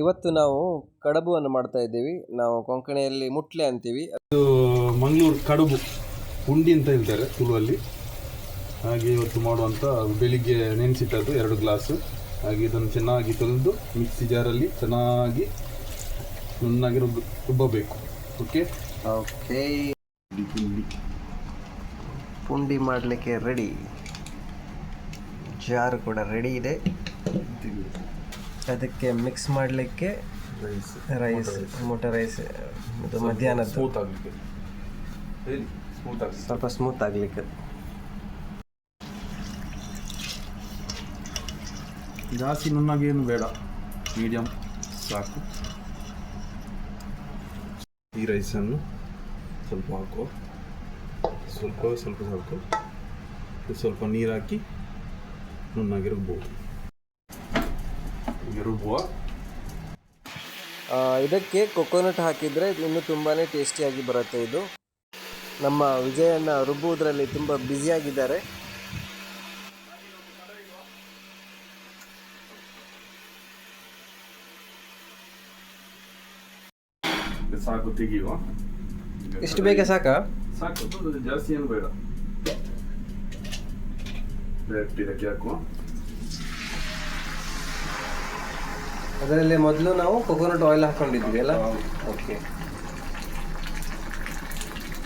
ಇವತ್ತು ನಾವು ಕಡಬುವನ್ನು ಮಾಡ್ತಾ ಇದ್ದೀವಿ. ನಾವು ಕೊಂಕಣಿಯಲ್ಲಿ ಮುಟ್ಲೆ ಅಂತೀವಿ. ಇದು ಮಂಗಳೂರು ಕಡುಬು ಉಂಡಿ ಅಂತ ಹೇಳ್ತಾರೆ ತುಳುವಲ್ಲಿ. ಹಾಗೆ ಇವತ್ತು ಮಾಡುವಂಥ ಬೆಳಿಗ್ಗೆ ನೆನೆಸಿಟ್ಟದ್ದು 2 ಗ್ಲಾಸು. ಹಾಗೆ ಇದನ್ನು ಚೆನ್ನಾಗಿ ತೊಳೆದು ಮಿಕ್ಸಿ ಜಾರಲ್ಲಿ ಚೆನ್ನಾಗಿ ನುಣ್ಣಗೆ ರುಬ್ಬಬೇಕು. ಓಕೆ ಓಕೆ, ಪುಂಡಿ ಮಾಡಲಿಕ್ಕೆ ರೆಡಿ. ಜಾರು ಕೂಡ ರೆಡಿ ಇದೆ. ಅದಕ್ಕೆ ಮಿಕ್ಸ್ ಮಾಡಲಿಕ್ಕೆ ರೈಸ್, ಮೊಟ್ಟೆ ರೈಸ್, ಇದು ಮಧ್ಯಾಹ್ನದ ಸ್ಮೂತ್ ಆಗಲಿಕ್ಕೆ, ಸ್ವಲ್ಪ ಸ್ಮೂತ್ ಆಗಲಿಕ್ಕೆ. ಜಾಸ್ತಿ ನುಣ್ಣಗೇನು ಬೇಡ, ಮೀಡಿಯಮ್ ಸಾಕು. ಈ ರೈಸನ್ನು ಸ್ವಲ್ಪ ಹಾಕುವ, ಸ್ವಲ್ಪ ಸಾಕು. ಸ್ವಲ್ಪ ನೀರು ಹಾಕಿ ನುಣ್ಣಗೆ ರುಬ್ಬೋದು. ರುಬ್ಬುವ. ಇದಕ್ಕೆ ಕೊಕೊನಟ್ ಹಾಕಿದರೆ ಇನ್ನೂ ತುಂಬಾ ಟೇಸ್ಟಿಯಾಗಿ ಬರುತ್ತೆ. ಇದು ನಮ್ಮ ವಿಜಯನ್ನ ರುಬ್ಬುವುದರಲ್ಲಿ ತುಂಬ ಬ್ಯುಸಿಯಾಗಿದ್ದಾರೆ. ಸಾಕು, ತೆಗೆಯುವ. ಇಷ್ಟು ಬೇಗ ಸಾಕಾ? ಸಾಕು, ಜಾಸ್ತಿ ಏನು ಬೇಡ. ಡೈರೆಕ್ಟ್ ಇದಕ್ಕೆ ಹಾಕುವ. ಅದರಲ್ಲಿ ಮೊದಲು ನಾವು ಕೊಕೊನಟ್ ಆಯಿಲ್ ಹಾಕೊಂಡಿದ್ವಿ ಅಲ್ಲ. ಓಕೆ,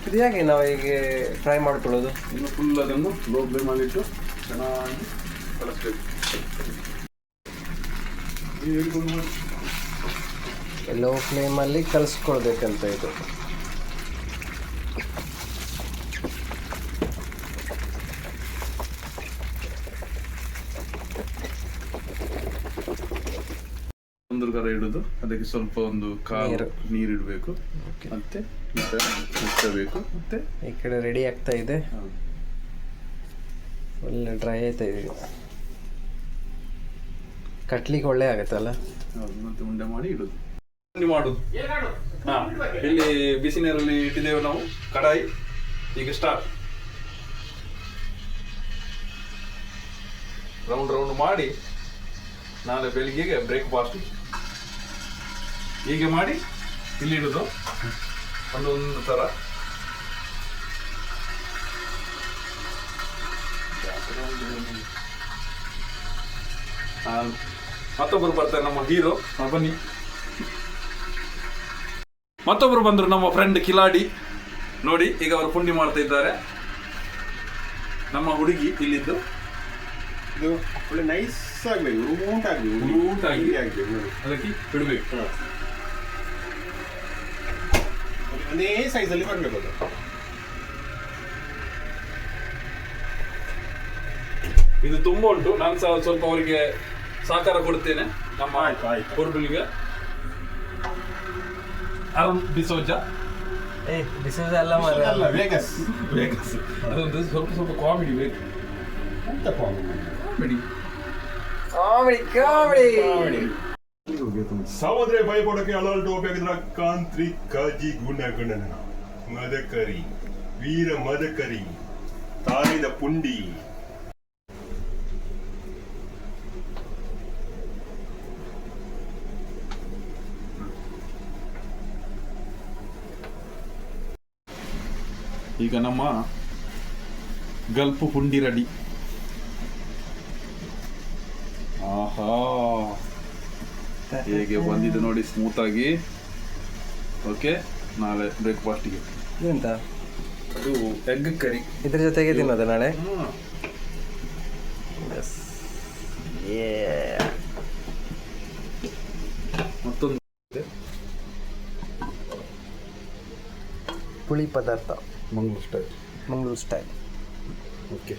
ಇದು ಹೇಗೆ ನಾವು ಹೀಗೆ ಫ್ರೈ ಮಾಡ್ಕೊಳ್ಳೋದು? ಇನ್ನು ಫುಲ್ ಅದನ್ನು ಲೋ ಫ್ಲೇಮ್ ಮಾಡಿಟ್ಟು ಚೆನ್ನಾಗಿ ಕಳಿಸ್ಬೇಕು. ಲೋ ಫ್ಲೇಮಲ್ಲಿ ಕಲಿಸ್ಕೊಳ್ಬೇಕಂತ ಇದು. ಒಂದು ಕರ ಇಡುದು, ಅದಕ್ಕೆ ಸ್ವಲ್ಪ ಒಂದು ಕಾಲು ನೀರು ಇಡಬೇಕು. ಮತ್ತೆ ಮುಚ್ಚಬೇಕು. ಮತ್ತೆ ಈ ಕಡೆ ರೆಡಿ ಆಗ್ತಾ ಇದೆ. ಫುಲ್ ಡ್ರೈ ಆಯ್ತಾ ಇದೆ. ಕಟ್ಲಿಕ್ಕೆ ಒಳ್ಳೆ ಆಗತ್ತಲ್ಲ. ಮತ್ತೆ ಉಂಡೆ ಮಾಡಿ ಇಡುದು, ಮಾಡುದು. ಇಲ್ಲಿ ಬಿಸಿ ನೀರಲ್ಲಿ ಇಟ್ಟಿದ್ದೇವೆ ನಾವು ಕಡಾಯಿ. ಈಗ ಸ್ಟಾರ್ಟ್. ರೌಂಡ್ ಮಾಡಿ ನಾಳೆ ಬೆಳಿಗ್ಗೆಗೆ ಬ್ರೇಕ್ಫಾಸ್ಟ್ ಹೀಗೆ ಮಾಡಿ ಇಲ್ಲಿ ಇಡುದು. ಒಂದೊಂದು ಥರ ಮತ್ತೊಬ್ಬರು ಬರ್ತಾರೆ, ನಮ್ಮ ಹೀರೋ. ಬನ್ನಿ. ಮತ್ತೊಬ್ಬರು ಬಂದರು, ನಮ್ಮ ಫ್ರೆಂಡ್ ಕಿಲಾಡಿ. ನೋಡಿ, ಈಗ ಅವರು ಪುಂಡಿ ಮಾಡ್ತಾ ಇದ್ದಾರೆ. ನಮ್ಮ ಹುಡುಗಿ ಇಲ್ಲಿದ್ದು. ಇದು ಒಳ್ಳೆ ನೈಸ್ ಆಗಬೇಕು, ಊಟಾಗಿ ಅದಕ್ಕೆ ಬಿಡಬೇಕು. ಅದೇ ಸೈಜಲ್ಲಿ ಬರಬೇಕು ಅದು. ಇದು ತುಂಬ ಉಂಟು. ನಾನು ಸಹ ಸ್ವಲ್ಪ ಅವರಿಗೆ ಸಹಕಾರ ಕೊಡ್ತೇನೆ. ನಮ್ಮ ಕೊರ್ಬುಲಿಗೆ ಅರುಣ್ ಡಿಸೋಜ. ಡಿಸೋಜ ಅಲ್ಲ, ವೇಗಸ್. ಅದೊಂದು ಸ್ವಲ್ಪ ಕಾಮಿಡಿ ಬೇಕು. ಕಾಮಿಡಿ. ಸಾವದ್ರೆ ಭಯಪಡಕ್ಕೆ ಅಲಾಲ್ಟು ಉಪಯೋಗಿಸಿದ ತಾಂತ್ರಿಕಾಜಿ ಗುಣಗಣನ ಮದಕರಿ ವೀರ ಮದಕರಿ ತಾರಿದ ಪುಂಡಿ. ಈಗ ನಮ್ಮ ಗಲ್ಪು ಪುಂಡಿ ರೆಡಿ. ಆಹಾ, ಹೇಗೆ ಬಂದಿದೆ ನೋಡಿ, ಸ್ಮೂತ್ ಆಗಿ. ಓಕೆ, ನಾಳೆ ಬ್ರೇಕ್ಫಾಸ್ಟಿಗೆ ಎಂತ ಅದು ಎಗ್ ಕರಿ. ಇದ್ರ ಜೊತೆಗೆ ತಿನ್ನೋದು ನಾಳೆ. ಮತ್ತೊಂದು ಪುಳಿ ಪದಾರ್ಥ, Mangaluru style. Mangaluru style. Okay.